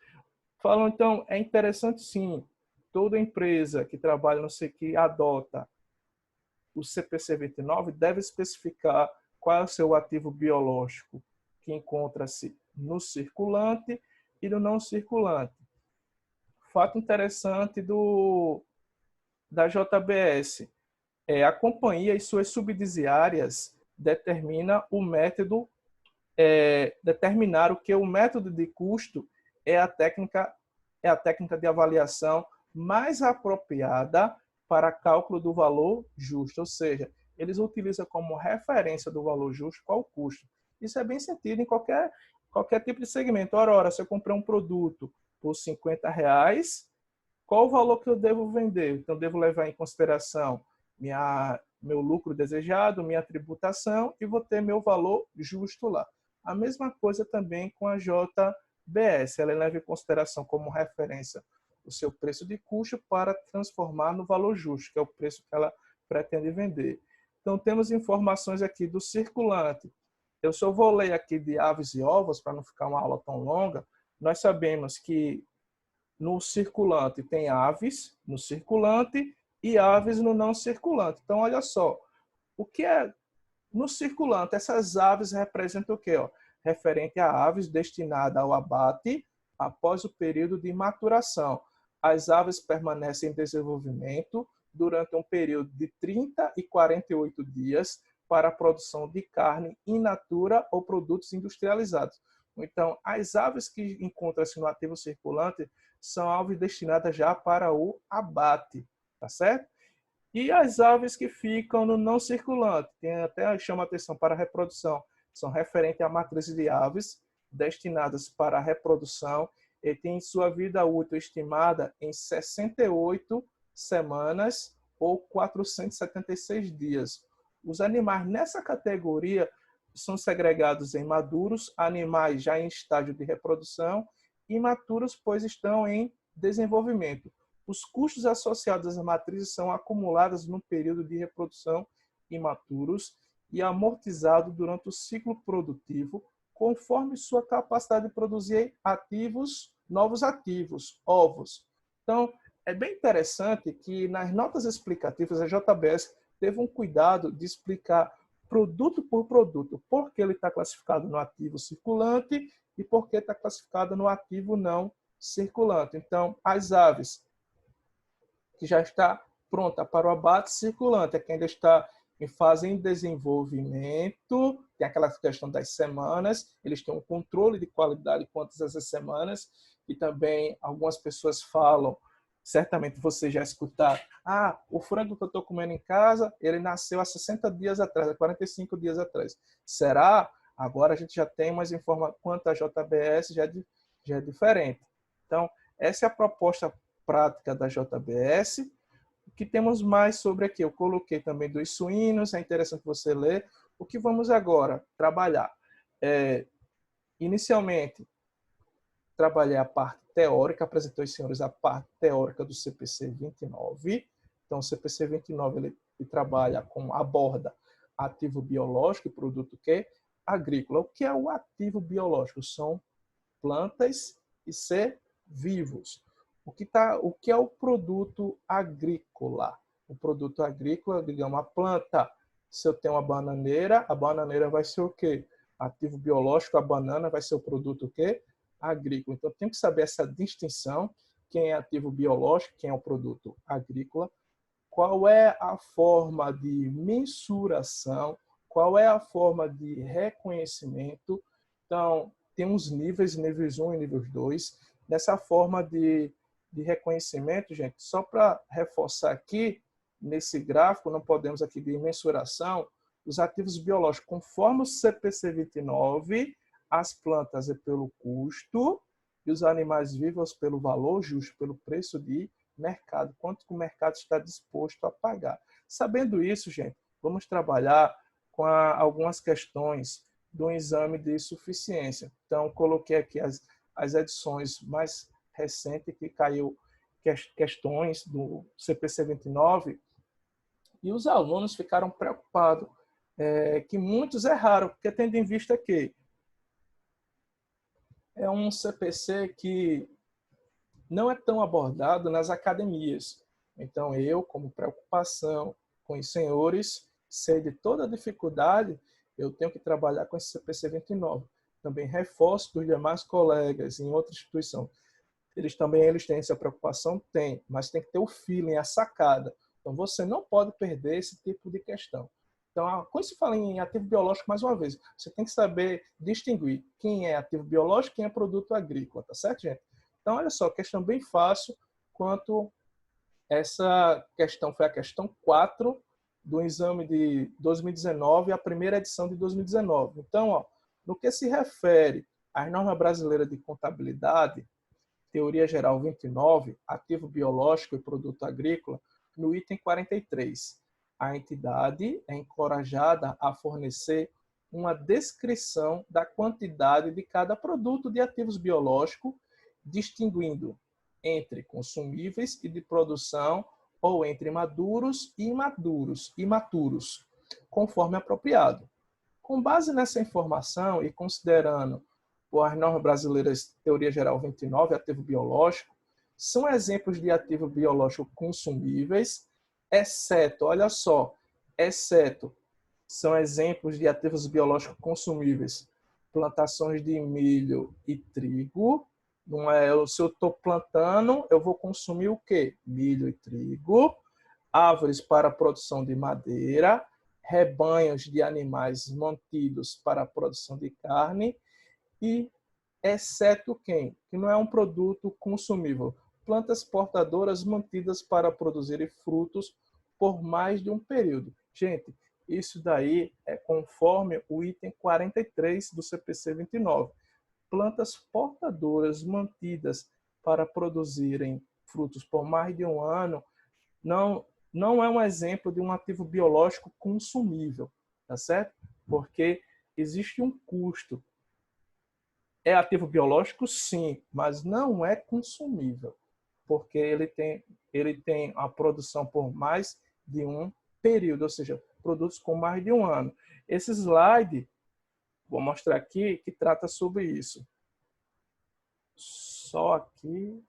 Falam, então, é interessante sim, toda empresa que trabalha, não sei que adota o CPC 29 deve especificar qual é o seu ativo biológico que encontra-se no circulante e no não circulante. Fato interessante da JBS a companhia e suas subsidiárias determinaram que o método de custo é a técnica de avaliação mais apropriada para cálculo do valor justo, ou seja, eles utilizam como referência do valor justo qual o custo. Isso é bem sentido em qualquer tipo de segmento. Ora, se eu comprei um produto por R$50, qual o valor que eu devo vender? Então, devo levar em consideração meu lucro desejado, minha tributação e vou ter meu valor justo lá. A mesma coisa também com a JBS. Ela leva em consideração como referência o seu preço de custo para transformar no valor justo, que é o preço que ela pretende vender. Então, temos informações aqui do circulante. Eu só vou ler aqui de aves e ovos, para não ficar uma aula tão longa. Nós sabemos que no circulante tem aves no circulante e aves no não circulante. Então, olha só, o que é no circulante? Essas aves representam o quê? Referente a aves destinadas ao abate após o período de maturação. As aves permanecem em desenvolvimento durante um período de 30 e 48 dias para a produção de carne in natura ou produtos industrializados. Então, as aves que encontram-se no ativo circulante são aves destinadas já para o abate, tá certo? E as aves que ficam no não circulante, tem até chama atenção para a reprodução, são referentes a matrizes de aves destinadas para a reprodução e têm sua vida útil estimada em 68 semanas ou 476 dias. Os animais nessa categoria são segregados em maduros, animais já em estágio de reprodução, e imaturos, pois estão em desenvolvimento. Os custos associados às matrizes são acumulados no período de reprodução imaturos e amortizados durante o ciclo produtivo, conforme sua capacidade de produzir ativos, novos ativos, ovos. Então, é bem interessante que nas notas explicativas a JBS teve um cuidado de explicar produto por produto, por que ele está classificado no ativo circulante e por que está classificado no ativo não circulante. Então, as aves que já está pronta para o abate circulante, é que ainda está em fase em desenvolvimento, tem aquela questão das semanas, eles têm um controle de qualidade quanto a essas semanas, e também algumas pessoas falam, certamente você já escutar, o frango que eu estou comendo em casa, ele nasceu há 60 dias atrás, há 45 dias atrás. Será? Agora a gente já tem mais informações quanto a JBS, já é diferente. Então, essa é a proposta prática da JBS. O que temos mais sobre aqui? Eu coloquei também dos suínos, é interessante você ler. O que vamos agora trabalhar? Inicialmente, trabalhei a parte teórica, apresentou aos senhores a parte teórica do CPC 29. Então, o CPC 29 ele trabalha aborda ativo biológico e produto agrícola. O que é o ativo biológico? São plantas e ser vivos. O que é o produto agrícola? O produto agrícola, digamos, a planta. Se eu tenho uma bananeira, a bananeira vai ser o quê? Ativo biológico, a banana vai ser o produto o quê? Agrícola. Então, tem que saber essa distinção, quem é ativo biológico, quem é o produto agrícola, qual é a forma de mensuração, qual é a forma de reconhecimento. Então, tem uns níveis, níveis 1 e níveis 2. Nessa forma de reconhecimento, gente, só para reforçar aqui, nesse gráfico, não podemos aqui de mensuração, os ativos biológicos, conforme o CPC 29, as plantas é pelo custo e os animais vivos pelo valor justo, pelo preço de mercado, quanto que o mercado está disposto a pagar. Sabendo isso, gente, vamos trabalhar com algumas questões do exame de suficiência. Então, coloquei aqui as edições mais recentes que caiu questões do CPC 29 e os alunos ficaram preocupados que muitos erraram, porque tendo em vista que é um CPC que não é tão abordado nas academias. Então, eu, como preocupação com os senhores, sei de toda a dificuldade, eu tenho que trabalhar com esse CPC 29. Também reforço para os demais colegas em outra instituição. Eles têm essa preocupação? Tem, mas tem que ter o feeling, a sacada. Então, você não pode perder esse tipo de questão. Então, quando se fala em ativo biológico, mais uma vez, você tem que saber distinguir quem é ativo biológico e quem é produto agrícola, tá certo, gente? Então, olha só, questão bem fácil, quanto essa questão foi a questão 4 do exame de 2019, a primeira edição de 2019. Então, no que se refere às normas brasileiras de contabilidade, Teoria Geral 29, ativo biológico e produto agrícola, no item 43, a entidade é encorajada a fornecer uma descrição da quantidade de cada produto de ativos biológicos, distinguindo entre consumíveis e de produção ou entre maduros e imaturos, conforme apropriado. Com base nessa informação e considerando as normas brasileiras Teoria Geral 29, ativo biológico, são exemplos de ativo biológico consumíveis, exceto, olha só, são exemplos de ativos biológicos consumíveis, plantações de milho e trigo. Não é, se eu estou plantando, eu vou consumir o quê? Milho e trigo, árvores para a produção de madeira, rebanhos de animais mantidos para a produção de carne e exceto quem? Que não é um produto consumível. Plantas portadoras mantidas para produzir frutos por mais de um período. Gente, Isso daí é conforme o item 43 do CPC 29. Plantas portadoras mantidas para produzirem frutos por mais de um ano não é um exemplo de um ativo biológico consumível, tá certo? Porque existe um custo. É ativo biológico, sim, mas não é consumível, porque ele tem a produção por mais de um período, ou seja, produtos com mais de um ano. Esse slide, vou mostrar aqui, que trata sobre isso. Só aqui.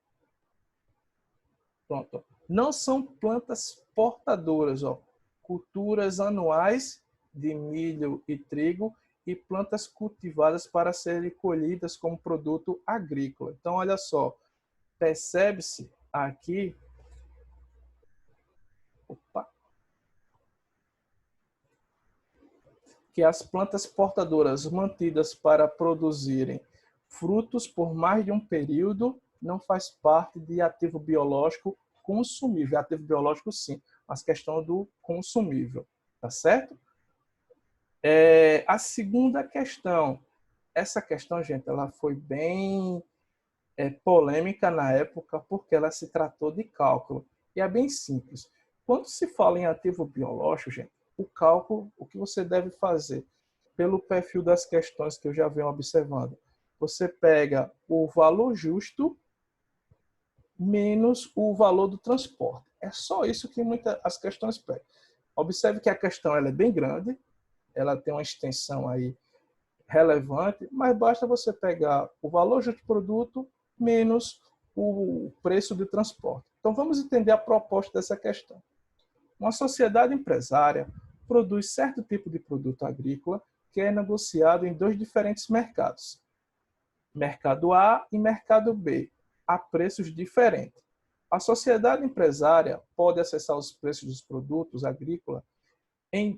Pronto. Não são plantas portadoras, ó. Culturas anuais de milho e trigo e plantas cultivadas para serem colhidas como produto agrícola. Então, olha só, percebe-se aqui que as plantas portadoras mantidas para produzirem frutos por mais de um período não faz parte de ativo biológico consumível. Ativo biológico, sim, mas questão do consumível, tá certo? A segunda questão, essa questão, gente, ela foi bem polêmica na época porque ela se tratou de cálculo. E é bem simples. Quando se fala em ativo biológico, gente, o cálculo, o que você deve fazer? Pelo perfil das questões que eu já venho observando, você pega o valor justo menos o valor do transporte. É só isso que as questões pegam. Observe que a questão ela é bem grande, ela tem uma extensão aí relevante, mas basta você pegar o valor justo do produto menos o preço de transporte. Então vamos entender a proposta dessa questão. Uma sociedade empresária produz certo tipo de produto agrícola que é negociado em dois diferentes mercados, mercado A e mercado B, a preços diferentes. A sociedade empresária pode acessar os preços dos produtos agrícolas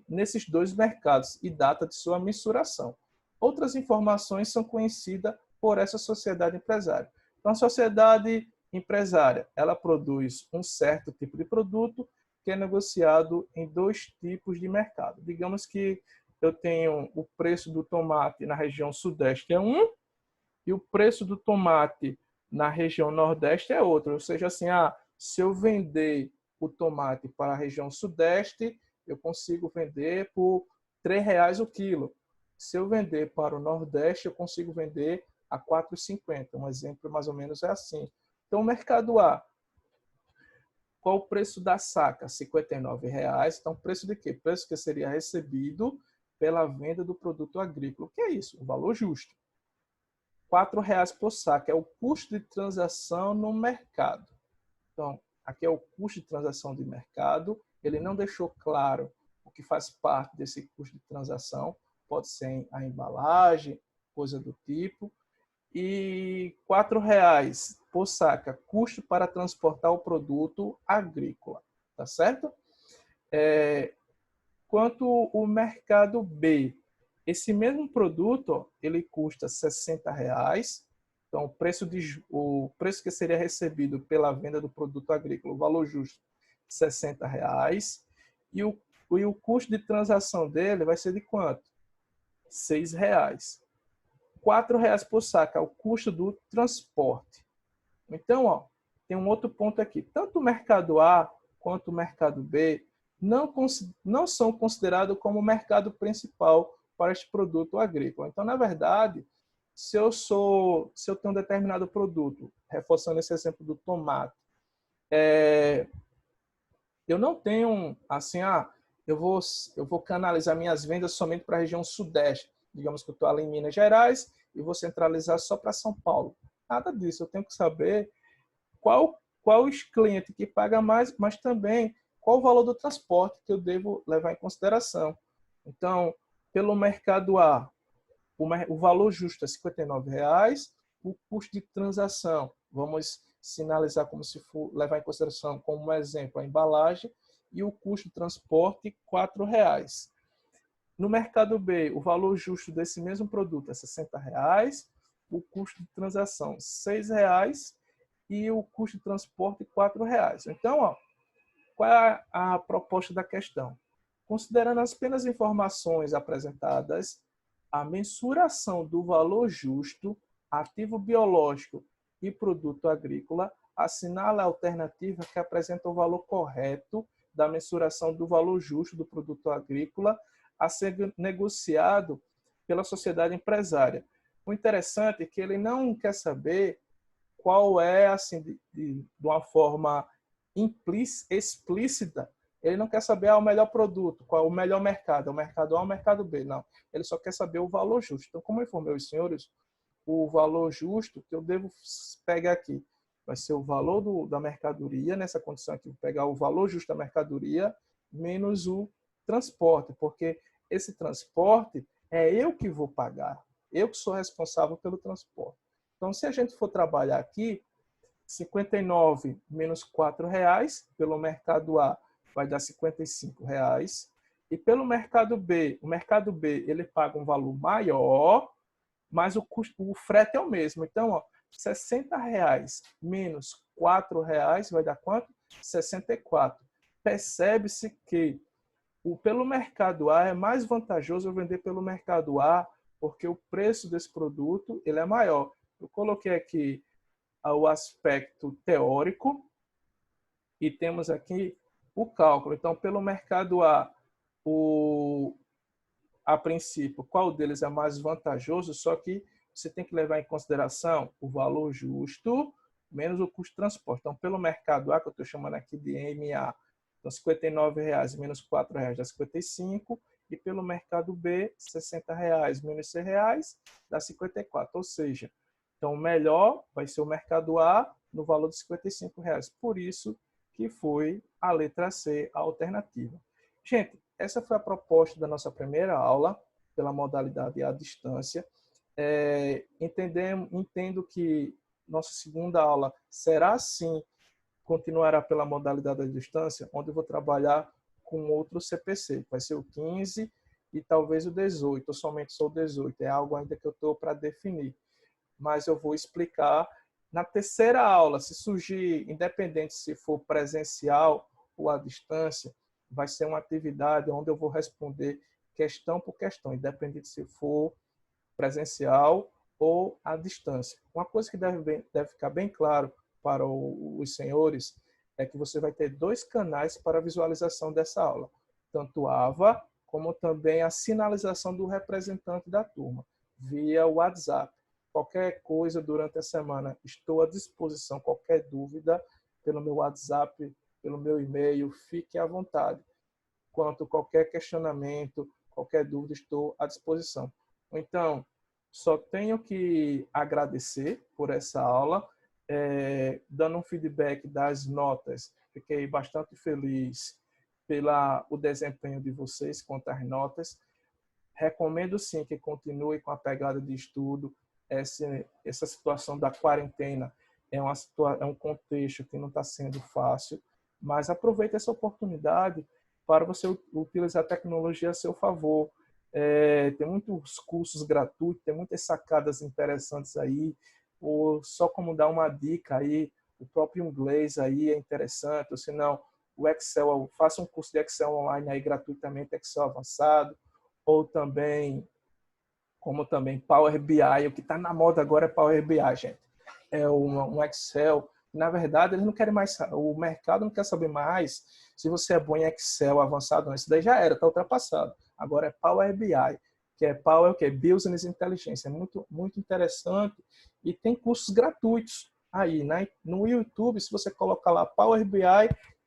nesses dois mercados e data de sua mensuração. Outras informações são conhecidas por essa sociedade empresária. Então, a sociedade empresária, ela produz um certo tipo de produto que é negociado em dois tipos de mercado. Digamos que eu tenho o preço do tomate na região sudeste é um e o preço do tomate na região nordeste é outro. Ou seja, assim, se eu vender o tomate para a região sudeste, eu consigo vender por R$3 o quilo. Se eu vender para o nordeste, eu consigo vender a R$4,50. Um exemplo mais ou menos é assim. Então, o mercado A, qual o preço da saca? R$59. Então, preço de quê? Preço que seria recebido pela venda do produto agrícola. O que é isso? O valor justo. R$4 por saca é o custo de transação no mercado. Então, aqui é o custo de transação de mercado. Ele não deixou claro o que faz parte desse custo de transação. Pode ser a embalagem, coisa do tipo. E R$4 por saca, custo para transportar o produto agrícola. Tá certo? Quanto o mercado B, esse mesmo produto ele custa R$60. Então, o preço que seria recebido pela venda do produto agrícola, o valor justo, R$60. E o custo de transação dele vai ser de quanto? R$6. R$4 por saca, o custo do transporte. Então, tem um outro ponto aqui. Tanto o mercado A quanto o mercado B não são considerados como o mercado principal para este produto agrícola. Então, na verdade, se eu tenho um determinado produto, reforçando esse exemplo do tomate, eu não tenho assim, eu vou canalizar minhas vendas somente para a região sudeste. Digamos que eu estou ali em Minas Gerais e vou centralizar só para São Paulo. Nada disso. Eu tenho que saber qual os clientes que pagam mais, mas também qual o valor do transporte que eu devo levar em consideração. Então, pelo mercado A, o valor justo é R$59, o custo de transação, vamos sinalizar como se for levar em consideração como exemplo a embalagem, e o custo de transporte R$4. No mercado B, o valor justo desse mesmo produto é R$60, o custo de transação R$6 e o custo de transporte R$4. Então, qual é a proposta da questão? Considerando apenas informações apresentadas, a mensuração do valor justo, ativo biológico e produto agrícola assinala a alternativa que apresenta o valor correto da mensuração do valor justo do produto agrícola a ser negociado pela sociedade empresária. O interessante é que ele não quer saber qual é, assim, de uma forma explícita, ele não quer saber o melhor produto, qual é o melhor mercado, o mercado A ou o mercado B, não. Ele só quer saber o valor justo. Então, como eu informei os senhores, o valor justo que eu devo pegar aqui vai ser o valor da mercadoria, nessa condição aqui, vou pegar o valor justo da mercadoria menos o transporte, porque esse transporte é eu que vou pagar, eu que sou responsável pelo transporte. Então, se a gente for trabalhar aqui, 59 menos R$ 4 pelo mercado A vai dar R$ 55. E pelo mercado B, o mercado B ele paga um valor maior, mas o frete é o mesmo. Então, ó, R$ 60 menos R$ 4 vai dar quanto? 64. Percebe-se que pelo mercado A é mais vantajoso eu vender pelo mercado A, porque o preço desse produto ele é maior. Eu coloquei aqui o aspecto teórico e temos aqui o cálculo. Então, pelo mercado A, a princípio, qual deles é mais vantajoso, só que você tem que levar em consideração o valor justo menos o custo de transporte. Então, pelo mercado A, que eu estou chamando aqui de MA, então, R$ 59 menos R$ 4 dá 55, e pelo mercado B, R$ 60 menos R$ 100 dá 54. Ou seja, então o melhor vai ser o mercado A no valor de R$ 55. Por isso que foi a letra C, a alternativa. Gente, essa foi a proposta da nossa primeira aula, pela modalidade à distância. Entendo que nossa segunda aula será, sim, continuará pela modalidade à distância, onde eu vou trabalhar com outro CPC. Vai ser o 15 e talvez o 18, ou somente só o 18. É algo ainda que eu estou para definir. Mas eu vou explicar na terceira aula. Se surgir, independente se for presencial ou à distância, vai ser uma atividade onde eu vou responder questão por questão, independente se for presencial ou à distância. Uma coisa que deve ficar bem claro para os senhores é que você vai ter 2 canais para a visualização dessa aula, tanto AVA como também a sinalização do representante da turma, via WhatsApp. Qualquer coisa durante a semana, estou à disposição. Qualquer dúvida, pelo meu WhatsApp, pelo meu e-mail, fique à vontade. Quanto qualquer questionamento, qualquer dúvida, estou à disposição. Então, só tenho que agradecer por essa aula, dando um feedback das notas. Fiquei bastante feliz pelo desempenho de vocês quanto às notas. Recomendo, sim, que continue com a pegada de estudo. Essa situação da quarentena é um contexto que não está sendo fácil, mas aproveite essa oportunidade para você utilizar a tecnologia a seu favor. Tem muitos cursos gratuitos, tem muitas sacadas interessantes aí, ou só como dar uma dica aí, o próprio inglês aí é interessante, ou se não, o Excel, faça um curso de Excel online aí gratuitamente, Excel avançado, ou também como também Power BI. O que está na moda agora é Power BI, gente. É um Excel. Na verdade, eles não querem mais, o mercado não quer saber mais se você é bom em Excel avançado, não. Isso daí já era, está ultrapassado. Agora é Power BI, que é Power, o que é Business Intelligence. É muito, muito interessante e tem cursos gratuitos aí, né? No YouTube, se você colocar lá Power BI,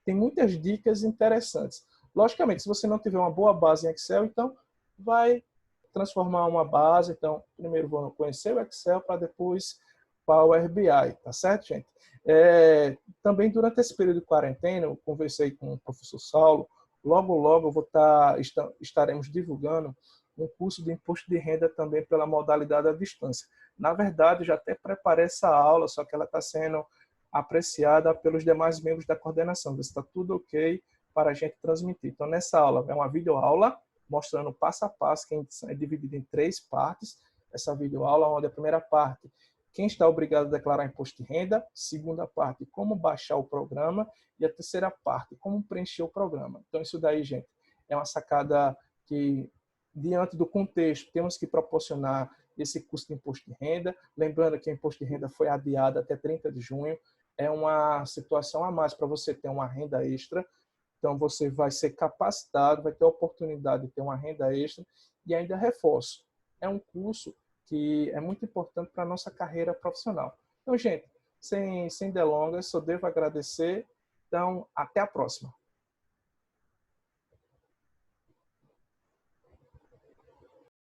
tem muitas dicas interessantes. Logicamente, se você não tiver uma boa base em Excel, então vai transformar uma base. Então, primeiro vamos conhecer o Excel para depois Power BI, tá certo, gente? Também durante esse período de quarentena, eu conversei com o professor Saulo, logo estaremos divulgando um curso de imposto de renda também pela modalidade à distância. Na verdade, já até preparei essa aula, só que ela está sendo apreciada pelos demais membros da coordenação. Está tudo ok para a gente transmitir. Então, nessa aula, é uma videoaula mostrando passo a passo, que é dividido em 3 partes. Essa videoaula, onde a primeira parte, quem está obrigado a declarar imposto de renda, segunda parte, como baixar o programa, e a terceira parte, como preencher o programa. Então, isso daí, gente, é uma sacada que, diante do contexto, temos que proporcionar esse custo de imposto de renda. Lembrando que o imposto de renda foi adiado até 30 de junho, é uma situação a mais para você ter uma renda extra. Então, você vai ser capacitado, vai ter a oportunidade de ter uma renda extra e ainda reforço. É um curso que é muito importante para a nossa carreira profissional. Então, gente, sem delongas, só devo agradecer. Então, até a próxima.